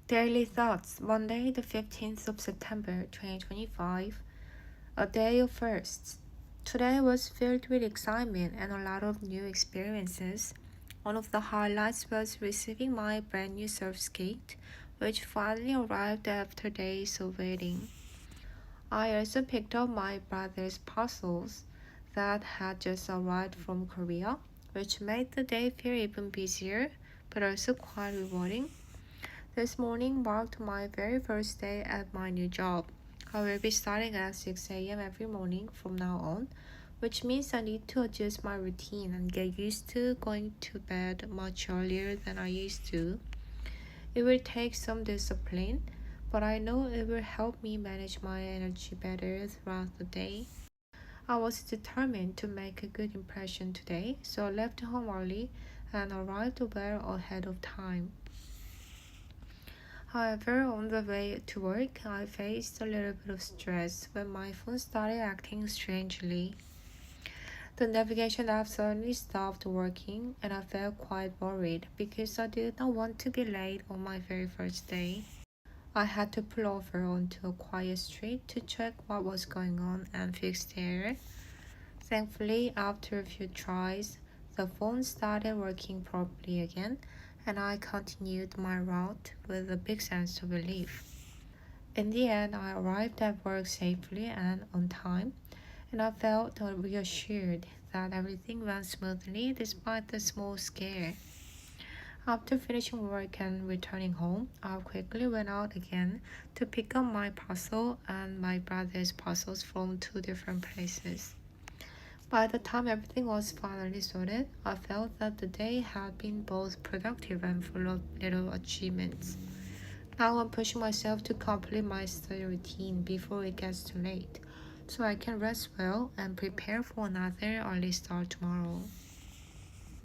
Daily Thoughts, Monday, the 15th of September 2025, a day of firsts. Today was filled with excitement and a lot of new experiences. One of the highlights was receiving my brand new surf skate, which finally arrived after days of waiting. I also picked up my brother's parcels that had just arrived from Korea, which made the day feel even busier but also quite rewarding. This morning marked my very first day at my new job. I will be starting at 6 a.m. every morning from now on, which means I need to adjust my routine and get used to going to bed much earlier than I used to. It will take some discipline, but I know it will help me manage my energy better throughout the day. I was determined to make a good impression today, so I left home early and arrived well ahead of time. However, on the way to work, I faced a little bit of stress when my phone started acting strangely. The navigation app suddenly stopped working, and I felt quite worried because I did not want to be late on my very first day. I had to pull over onto a quiet street to check what was going on and fix the error. Thankfully, after a few tries, the phone started working properly again, and I continued my route with a big sense of relief. In the end, I arrived at work safely and on time, and I felt reassured that everything went smoothly despite the small scare. After finishing work and returning home, I quickly went out again to pick up my parcel and my brother's parcels from two different places. By the time everything was finally sorted, I felt that the day had been both productive and full of little achievements. Now I'm pushing myself to complete my study routine before it gets too late, so I can rest well and prepare for another early start tomorrow.